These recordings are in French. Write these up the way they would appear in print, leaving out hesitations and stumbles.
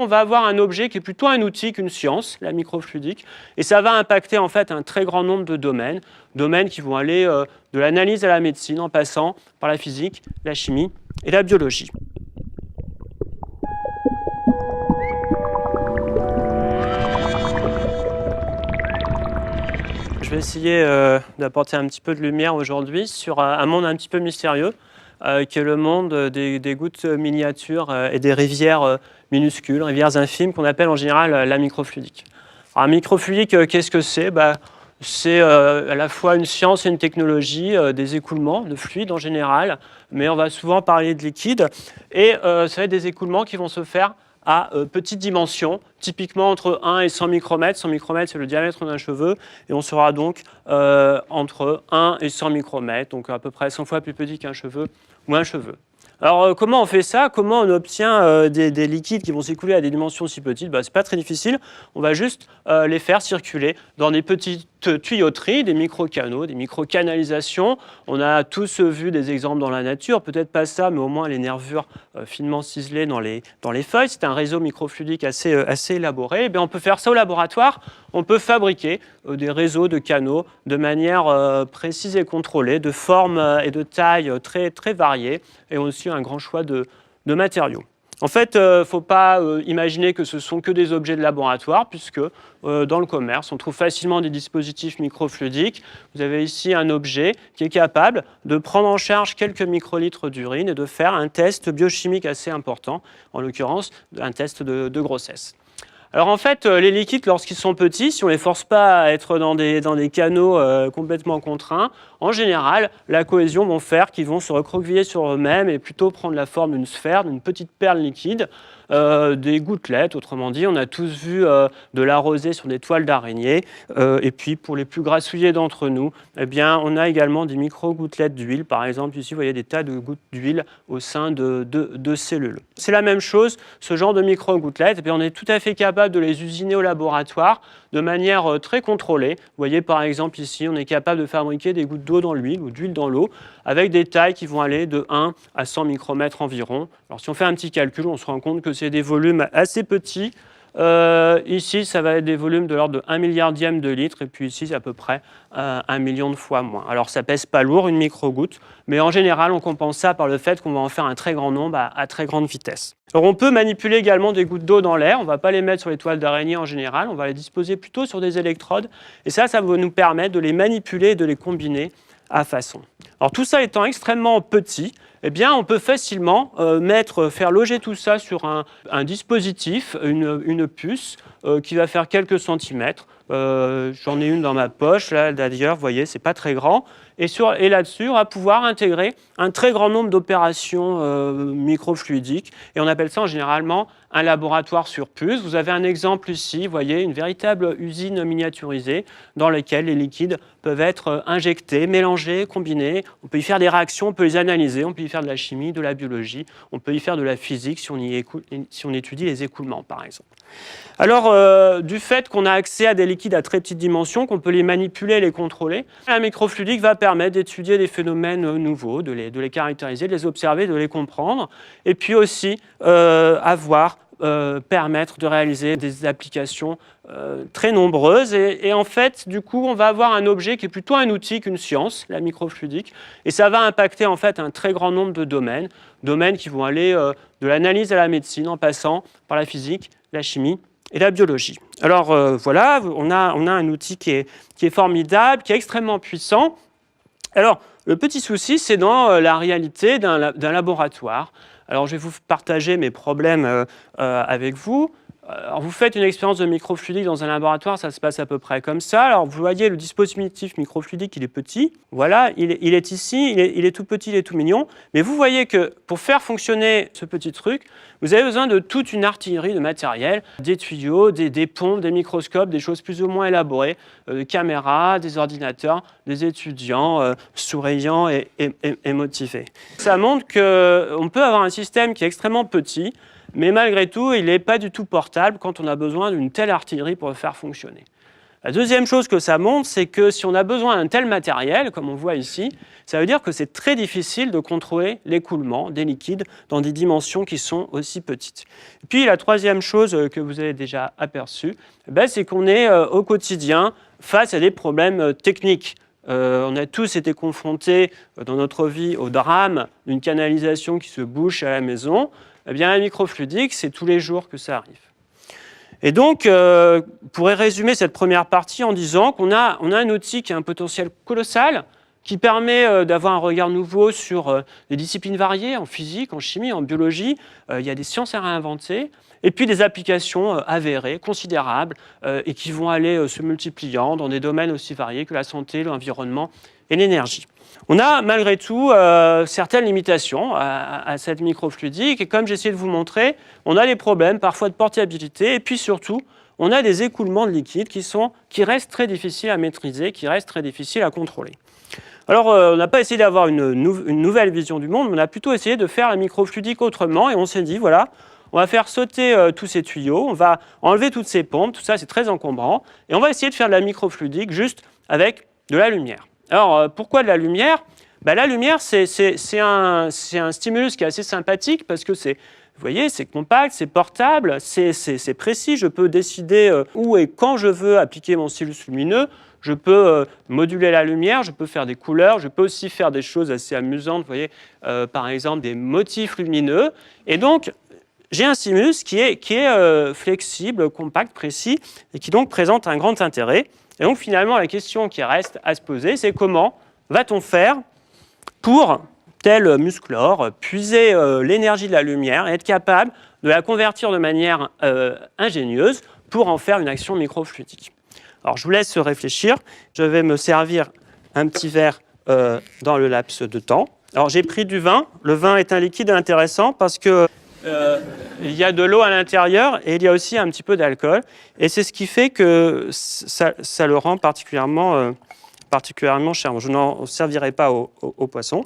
On va avoir un objet qui est plutôt un outil qu'une science, la microfluidique, et ça va impacter en fait un très grand nombre de domaines qui vont aller de l'analyse à la médecine en passant par la physique, la chimie et la biologie. Je vais essayer d'apporter un petit peu de lumière aujourd'hui sur un monde un petit peu mystérieux, qui est le monde des gouttes miniatures et des rivières minuscules, rivières infimes, qu'on appelle en général la microfluidique. Alors, la microfluidique, qu'est-ce que c'est? C'est à la fois une science et une technologie, des écoulements de fluides en général, mais on va souvent parler de liquide, et ça va être des écoulements qui vont se faire à petite dimension, typiquement entre 1 et 100 micromètres. 100 micromètres, c'est le diamètre d'un cheveu, et on sera donc entre 1 et 100 micromètres, donc à peu près 100 fois plus petit qu'un cheveu ou un cheveu. Alors, comment on fait ça? Comment on obtient des liquides qui vont s'écouler à des dimensions si petites? Ce n'est pas très difficile. On va juste les faire circuler dans des petites tuyauteries, des micro-canaux, des micro-canalisations. On a tous vu des exemples dans la nature, peut-être pas ça, mais au moins les nervures finement ciselées dans les feuilles. C'est un réseau microfluidique assez élaboré. On peut faire ça au laboratoire. On peut fabriquer des réseaux de canaux de manière précise et contrôlée, de forme et de taille très, très variées, et aussi un grand choix de matériaux. En fait, il ne faut pas imaginer que ce sont que des objets de laboratoire, puisque dans le commerce, on trouve facilement des dispositifs microfluidiques. Vous avez ici un objet qui est capable de prendre en charge quelques microlitres d'urine et de faire un test biochimique assez important, en l'occurrence un test de grossesse. Alors en fait, les liquides, lorsqu'ils sont petits, si on ne les force pas à être dans des canaux complètement contraints, en général, la cohésion vont faire qu'ils vont se recroqueviller sur eux-mêmes et plutôt prendre la forme d'une sphère, d'une petite perle liquide, des gouttelettes, autrement dit. On a tous vu de la rosée sur des toiles d'araignée. Et puis, pour les plus grassouillés d'entre nous, on a également des micro-gouttelettes d'huile. Par exemple, ici, vous voyez des tas de gouttes d'huile au sein de cellules. C'est la même chose, ce genre de micro-gouttelettes, on est tout à fait capable de les usiner au laboratoire de manière très contrôlée. Vous voyez par exemple ici, on est capable de fabriquer des gouttes d'eau dans l'huile ou d'huile dans l'eau avec des tailles qui vont aller de 1 à 100 micromètres environ. Alors si on fait un petit calcul, on se rend compte que c'est des volumes assez petits. Ici, ça va être des volumes de l'ordre de 1 milliardième de litre, et puis ici, c'est à peu près 1 million de fois moins. Alors, ça pèse pas lourd, une micro-goutte, mais en général, on compense ça par le fait qu'on va en faire un très grand nombre à très grande vitesse. Alors, on peut manipuler également des gouttes d'eau dans l'air. On ne va pas les mettre sur les toiles d'araignée en général, on va les disposer plutôt sur des électrodes, et ça va nous permettre de les manipuler et de les combiner à façon. Alors, tout ça étant extrêmement petit, on peut facilement faire loger tout ça sur un dispositif, une puce qui va faire quelques centimètres. J'en ai une dans ma poche, là d'ailleurs, vous voyez, c'est pas très grand. Et là-dessus, on va pouvoir intégrer un très grand nombre d'opérations microfluidiques. Et on appelle ça généralement un laboratoire sur puce. Vous avez un exemple ici, vous voyez, une véritable usine miniaturisée dans laquelle les liquides peuvent être injectés, mélangés, combinés. On peut y faire des réactions, on peut les analyser, on peut y faire de la chimie, de la biologie, on peut y faire de la physique si on étudie les écoulements, par exemple. Alors, du fait qu'on a accès à des liquides à très petite dimension, qu'on peut les manipuler et les contrôler, la microfluidique va permettre d'étudier des phénomènes nouveaux, de les caractériser, de les observer, de les comprendre, et puis aussi permettre de réaliser des applications très nombreuses. Et en fait, du coup, on va avoir un objet qui est plutôt un outil qu'une science, la microfluidique, et ça va impacter en fait un très grand nombre de domaines qui vont aller de l'analyse à la médecine en passant par la physique, la chimie et la biologie. Alors voilà, on a un outil qui est formidable, qui est extrêmement puissant. Alors, le petit souci, c'est dans la réalité d'un laboratoire. Alors, je vais vous partager mes problèmes avec vous. Alors, vous faites une expérience de microfluidique dans un laboratoire, ça se passe à peu près comme ça. Alors, vous voyez, le dispositif microfluidique, il est petit. Voilà, il est ici, il est tout petit, il est tout mignon. Mais vous voyez que pour faire fonctionner ce petit truc, vous avez besoin de toute une artillerie de matériel, des tuyaux, des pompes, des microscopes, des choses plus ou moins élaborées, des caméras, des ordinateurs, des étudiants souriants et motivés. Ça montre qu'on peut avoir un système qui est extrêmement petit, mais malgré tout, il n'est pas du tout portable quand on a besoin d'une telle artillerie pour le faire fonctionner. La deuxième chose que ça montre, c'est que si on a besoin d'un tel matériel, comme on voit ici, ça veut dire que c'est très difficile de contrôler l'écoulement des liquides dans des dimensions qui sont aussi petites. Et puis la troisième chose que vous avez déjà aperçue, c'est qu'on est au quotidien face à des problèmes techniques. On a tous été confrontés dans notre vie au drame d'une canalisation qui se bouche à la maison. Eh bien, la microfluidique, c'est tous les jours que ça arrive. Et donc, on pourrait résumer cette première partie en disant qu'on a un outil qui a un potentiel colossal, qui permet d'avoir un regard nouveau sur des disciplines variées, en physique, en chimie, en biologie. Il y a des sciences à réinventer, et puis des applications avérées, considérables, et qui vont aller se multipliant dans des domaines aussi variés que la santé, l'environnement et l'énergie. On a malgré tout certaines limitations à cette microfluidique, et comme j'ai essayé de vous montrer, on a des problèmes parfois de portabilité, et puis surtout, on a des écoulements de liquide qui restent très difficiles à maîtriser, qui restent très difficiles à contrôler. Alors, on n'a pas essayé d'avoir une nouvelle vision du monde, mais on a plutôt essayé de faire la microfluidique autrement, et on s'est dit, voilà, on va faire sauter tous ces tuyaux, on va enlever toutes ces pompes, tout ça c'est très encombrant, et on va essayer de faire de la microfluidique juste avec de la lumière. Alors, pourquoi de la lumière ? La lumière, c'est un stimulus qui est assez sympathique parce que vous voyez, c'est compact, c'est portable, c'est précis. Je peux décider où et quand je veux appliquer mon stimulus lumineux. Je peux moduler la lumière, je peux faire des couleurs, je peux aussi faire des choses assez amusantes. Vous voyez, par exemple, des motifs lumineux. Et donc, j'ai un stimulus qui est flexible, compact, précis et qui donc présente un grand intérêt. Et donc finalement, la question qui reste à se poser, c'est comment va-t-on faire pour, tel musclore, puiser l'énergie de la lumière et être capable de la convertir de manière ingénieuse pour en faire une action microfluidique. Alors je vous laisse réfléchir. Je vais me servir un petit verre dans le laps de temps. Alors j'ai pris du vin. Le vin est un liquide intéressant parce que il y a de l'eau à l'intérieur et il y a aussi un petit peu d'alcool. Et c'est ce qui fait que ça le rend particulièrement cher. Je n'en servirai pas aux poissons.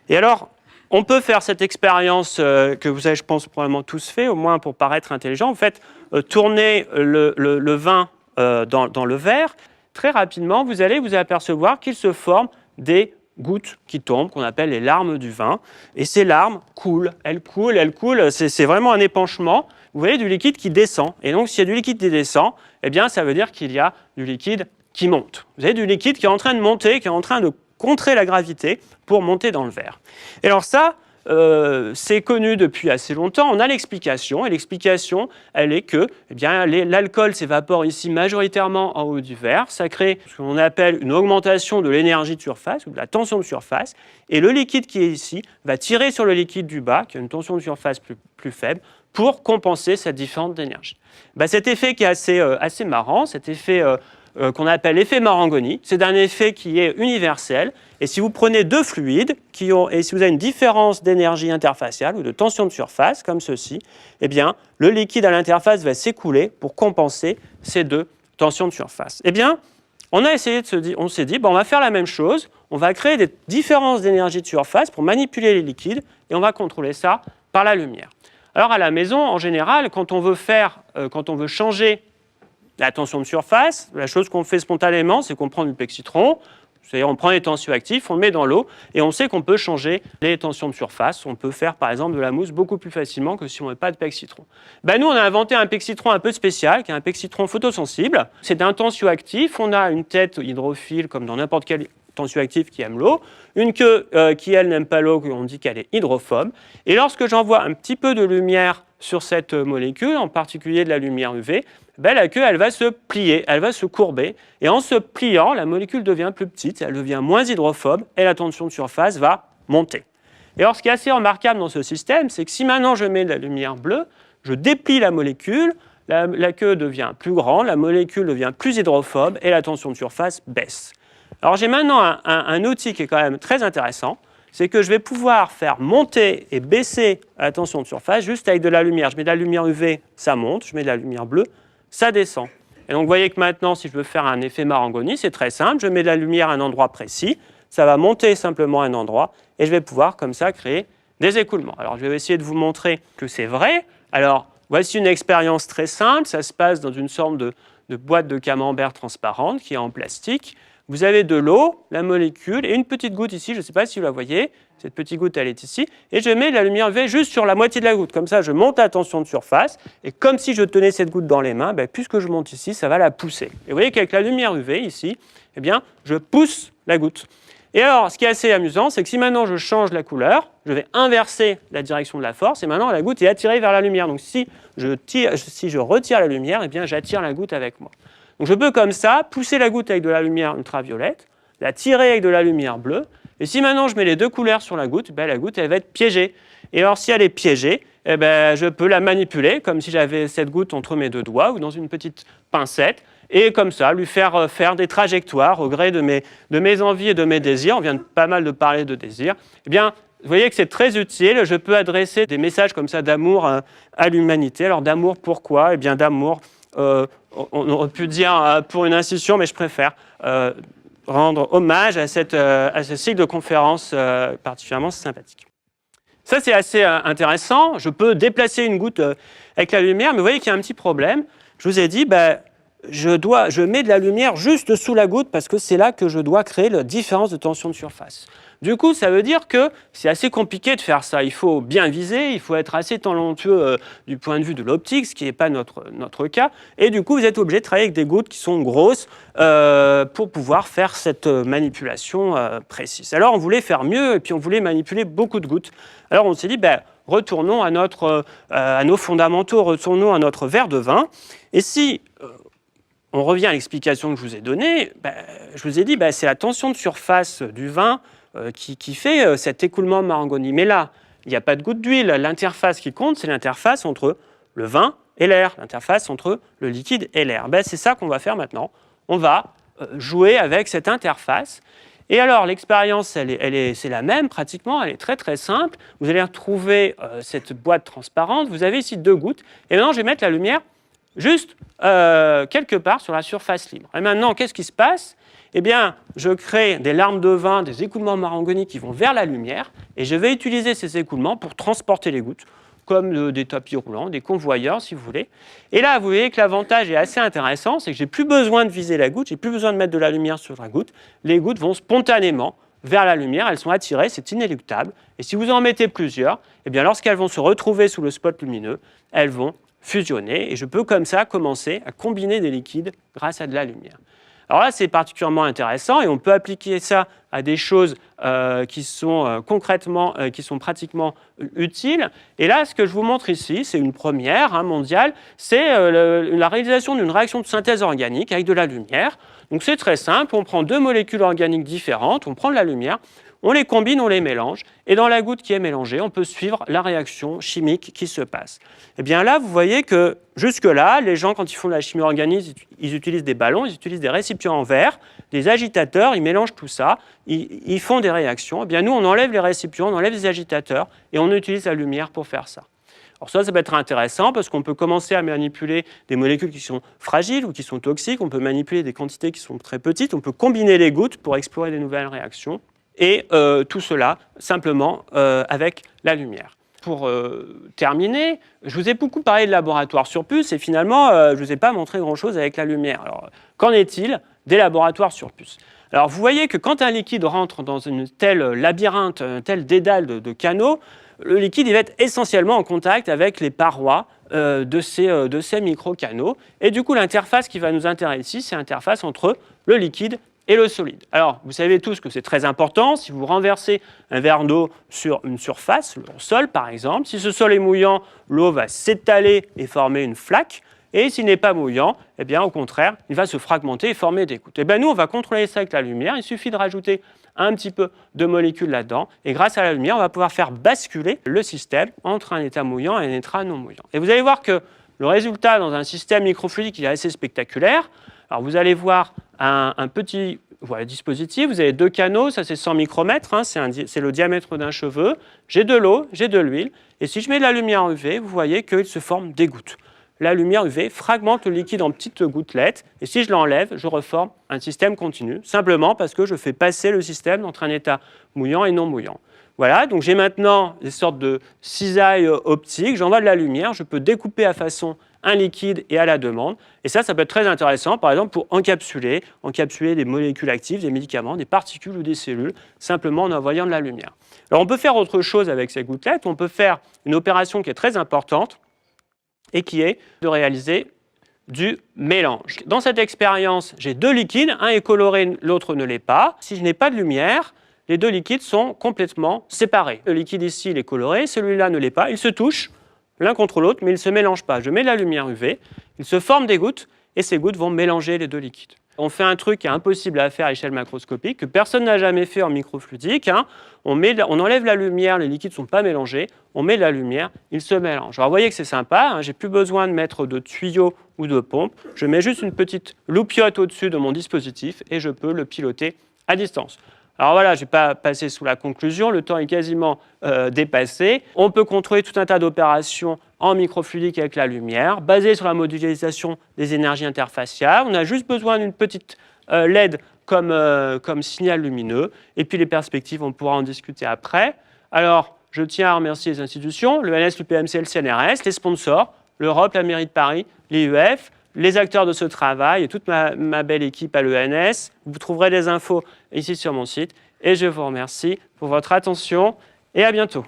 Et alors, on peut faire cette expérience que vous avez, je pense, probablement tous fait, au moins pour paraître intelligent. Vous faites tourner le vin dans le verre. Très rapidement, vous allez vous apercevoir qu'il se forme des gouttes qui tombent, qu'on appelle les larmes du vin. Et ces larmes coulent, elles coulent. C'est vraiment un épanchement. Vous voyez du liquide qui descend. Et donc, s'il y a du liquide qui descend, eh bien, ça veut dire qu'il y a du liquide qui monte. Vous avez du liquide qui est en train de monter, qui est en train de contrer la gravité pour monter dans le verre. Et alors ça, c'est connu depuis assez longtemps. On a l'explication, et l'explication, elle est que l'alcool s'évapore ici majoritairement en haut du verre. Ça crée ce qu'on appelle une augmentation de l'énergie de surface, ou de la tension de surface, et le liquide qui est ici va tirer sur le liquide du bas, qui a une tension de surface plus faible, pour compenser cette différence d'énergie. Cet effet qui est assez marrant, cet effet qu'on appelle l'effet Marangoni, c'est un effet qui est universel. Et si vous prenez deux fluides, et si vous avez une différence d'énergie interfaciale ou de tension de surface, comme ceci, eh bien, le liquide à l'interface va s'écouler pour compenser ces deux tensions de surface. Eh bien, on s'est dit, on va faire la même chose, on va créer des différences d'énergie de surface pour manipuler les liquides, et on va contrôler ça par la lumière. Alors à la maison, en général, quand on veut changer la tension de surface, la chose qu'on fait spontanément, c'est qu'on prend du pexitron, c'est-à-dire on prend les tensioactifs, on le met dans l'eau, et on sait qu'on peut changer les tensions de surface. On peut faire par exemple de la mousse beaucoup plus facilement que si on n'a pas de pexitron. Nous, on a inventé un pexitron un peu spécial, qui est un pexitron photosensible. C'est un tensioactif, on a une tête hydrophile comme dans n'importe quel tensioactif qui aime l'eau, une queue qui, elle, n'aime pas l'eau, on dit qu'elle est hydrophobe. Et lorsque j'envoie un petit peu de lumière sur cette molécule, en particulier de la lumière UV, la queue, elle va se plier, elle va se courber. Et en se pliant, la molécule devient plus petite, elle devient moins hydrophobe et la tension de surface va monter. Et alors, ce qui est assez remarquable dans ce système, c'est que si maintenant je mets de la lumière bleue, je déplie la molécule, la queue devient plus grande, la molécule devient plus hydrophobe et la tension de surface baisse. Alors, j'ai maintenant un outil qui est quand même très intéressant, c'est que je vais pouvoir faire monter et baisser la tension de surface juste avec de la lumière. Je mets de la lumière UV, ça monte, je mets de la lumière bleue, ça descend. Et donc, vous voyez que maintenant, si je veux faire un effet Marangoni, c'est très simple. Je mets de la lumière à un endroit précis, ça va monter simplement à un endroit, et je vais pouvoir, comme ça, créer des écoulements. Alors, je vais essayer de vous montrer que c'est vrai. Alors, voici une expérience très simple. Ça se passe dans une sorte de boîte de camembert transparente qui est en plastique. Vous avez de l'eau, la molécule et une petite goutte ici, je ne sais pas si vous la voyez, cette petite goutte elle est ici, et je mets de la lumière UV juste sur la moitié de la goutte, comme ça je monte la tension de surface, et comme si je tenais cette goutte dans les mains, puisque je monte ici, ça va la pousser. Et vous voyez qu'avec la lumière UV ici, eh bien, je pousse la goutte. Et alors, ce qui est assez amusant, c'est que si maintenant je change la couleur, je vais inverser la direction de la force, et maintenant la goutte est attirée vers la lumière. Donc si je retire la lumière, eh bien j'attire la goutte avec moi. Donc je peux comme ça pousser la goutte avec de la lumière ultraviolette, la tirer avec de la lumière bleue, et si maintenant je mets les deux couleurs sur la goutte elle va être piégée. Et alors si elle est piégée, je peux la manipuler comme si j'avais cette goutte entre mes deux doigts ou dans une petite pincette, et comme ça lui faire faire des trajectoires au gré de mes envies et de mes désirs. On vient de pas mal de parler de désirs. Eh bien, vous voyez que c'est très utile. Je peux adresser des messages comme ça d'amour à l'humanité. Alors d'amour pourquoi? Eh bien d'amour, on aurait pu dire pour une institution, mais je préfère rendre hommage à ce cycle de conférences particulièrement sympathique. Ça, c'est assez intéressant. Je peux déplacer une goutte avec la lumière, mais vous voyez qu'il y a un petit problème. Je vous ai dit, je mets de la lumière juste sous la goutte parce que c'est là que je dois créer la différence de tension de surface. Du coup, ça veut dire que c'est assez compliqué de faire ça. Il faut bien viser, il faut être assez talentueux du point de vue de l'optique, ce qui n'est pas notre cas. Et du coup, vous êtes obligé de travailler avec des gouttes qui sont grosses pour pouvoir faire cette manipulation précise. Alors, on voulait faire mieux et puis on voulait manipuler beaucoup de gouttes. Alors, on s'est dit, retournons à nos fondamentaux, retournons à notre verre de vin. Et si on revient à l'explication que je vous ai donnée, je vous ai dit, c'est la tension de surface du vin qui fait cet écoulement Marangoni. Mais là, il n'y a pas de goutte d'huile. L'interface qui compte, c'est l'interface entre le vin et l'air, l'interface entre le liquide et l'air. C'est ça qu'on va faire maintenant. On va jouer avec cette interface. Et alors, l'expérience, c'est la même pratiquement, elle est très très simple. Vous allez retrouver cette boîte transparente. Vous avez ici deux gouttes. Et maintenant, je vais mettre la lumière juste quelque part sur la surface libre. Et maintenant, qu'est-ce qui se passe? Eh bien, je crée des larmes de vin, des écoulements Marangoni qui vont vers la lumière, et je vais utiliser ces écoulements pour transporter les gouttes, comme des tapis roulants, des convoyeurs, si vous voulez. Et là, vous voyez que l'avantage est assez intéressant, c'est que je n'ai plus besoin de viser la goutte, je n'ai plus besoin de mettre de la lumière sur la goutte. Les gouttes vont spontanément vers la lumière, elles sont attirées, c'est inéluctable. Et si vous en mettez plusieurs, eh bien, lorsqu'elles vont se retrouver sous le spot lumineux, elles vont fusionner, et je peux comme ça commencer à combiner des liquides grâce à de la lumière. Alors là, c'est particulièrement intéressant et on peut appliquer ça à des choses qui sont concrètement, qui sont pratiquement utiles. Et là, ce que je vous montre ici, c'est une première mondiale, c'est la réalisation d'une réaction de synthèse organique avec de la lumière. Donc c'est très simple, on prend deux molécules organiques différentes, on prend de la lumière, on les combine, on les mélange, et dans la goutte qui est mélangée, on peut suivre la réaction chimique qui se passe. Et bien là, vous voyez que jusque-là, les gens, quand ils font de la chimie organique, ils utilisent des ballons, ils utilisent des récipients en verre, des agitateurs, ils mélangent tout ça, ils font des réactions. Et bien nous, on enlève les récipients, on enlève les agitateurs, et on utilise la lumière pour faire ça. Alors ça peut être intéressant parce qu'on peut commencer à manipuler des molécules qui sont fragiles ou qui sont toxiques, on peut manipuler des quantités qui sont très petites, on peut combiner les gouttes pour explorer des nouvelles réactions. Et tout cela simplement avec la lumière. Pour terminer, je vous ai beaucoup parlé de laboratoire sur puce et finalement, je ne vous ai pas montré grand-chose avec la lumière. Alors, qu'en est-il des laboratoires sur puce? Alors, vous voyez que quand un liquide rentre dans une telle labyrinthe, un tel dédale de canaux, le liquide il va être essentiellement en contact avec les parois de ces micro-canaux. Et du coup, l'interface qui va nous intéresser ici, c'est l'interface entre le liquide et le solide. Alors, vous savez tous que c'est très important. Si vous renversez un verre d'eau sur une surface, le sol par exemple, si ce sol est mouillant, l'eau va s'étaler et former une flaque. Et s'il n'est pas mouillant, eh bien, au contraire, il va se fragmenter et former des gouttes. Et bien, nous, on va contrôler ça avec la lumière. Il suffit de rajouter un petit peu de molécules là-dedans. Et grâce à la lumière, on va pouvoir faire basculer le système entre un état mouillant et un état non mouillant. Et vous allez voir que le résultat dans un système microfluidique il est assez spectaculaire. Alors, vous allez voir un petit dispositif. Vous avez deux canaux, ça c'est 100 micromètres, c'est le diamètre d'un cheveu. J'ai de l'eau, j'ai de l'huile. Et si je mets de la lumière UV, vous voyez qu'il se forme des gouttes. La lumière UV fragmente le liquide en petites gouttelettes. Et si je l'enlève, je reforme un système continu, simplement parce que je fais passer le système entre un état mouillant et non mouillant. Voilà, donc j'ai maintenant des sortes de cisailles optiques, j'envoie de la lumière, je peux découper à façon un liquide et à la demande. Et ça peut être très intéressant, par exemple, pour encapsuler des molécules actives, des médicaments, des particules ou des cellules, simplement en envoyant de la lumière. Alors on peut faire autre chose avec ces gouttelettes, on peut faire une opération qui est très importante et qui est de réaliser du mélange. Dans cette expérience, j'ai deux liquides, un est coloré, l'autre ne l'est pas. Si je n'ai pas de lumière, les deux liquides sont complètement séparés. Le liquide ici, il est coloré, celui-là ne l'est pas. Ils se touchent l'un contre l'autre, mais ils ne se mélangent pas. Je mets de la lumière UV, ils se forment des gouttes, et ces gouttes vont mélanger les deux liquides. On fait un truc qui est impossible à faire à échelle macroscopique, que personne n'a jamais fait en microfluidique. On enlève la lumière, les liquides ne sont pas mélangés, on met de la lumière, ils se mélangent. Alors vous voyez que c'est sympa, j'ai plus besoin de mettre de tuyaux ou de pompe, je mets juste une petite loupiote au-dessus de mon dispositif et je peux le piloter à distance. Alors voilà, je ne vais pas passer sous la conclusion, le temps est quasiment dépassé. On peut contrôler tout un tas d'opérations en microfluidique avec la lumière, basées sur la modélisation des énergies interfaciales. On a juste besoin d'une petite LED comme signal lumineux. Et puis les perspectives, on pourra en discuter après. Alors, je tiens à remercier les institutions, l'ENS, l'UPMC, le CNRS, les sponsors, l'Europe, la mairie de Paris, l'IEF, les acteurs de ce travail et toute ma belle équipe à l'ENS. Vous trouverez des infos ici sur mon site. Et je vous remercie pour votre attention et à bientôt.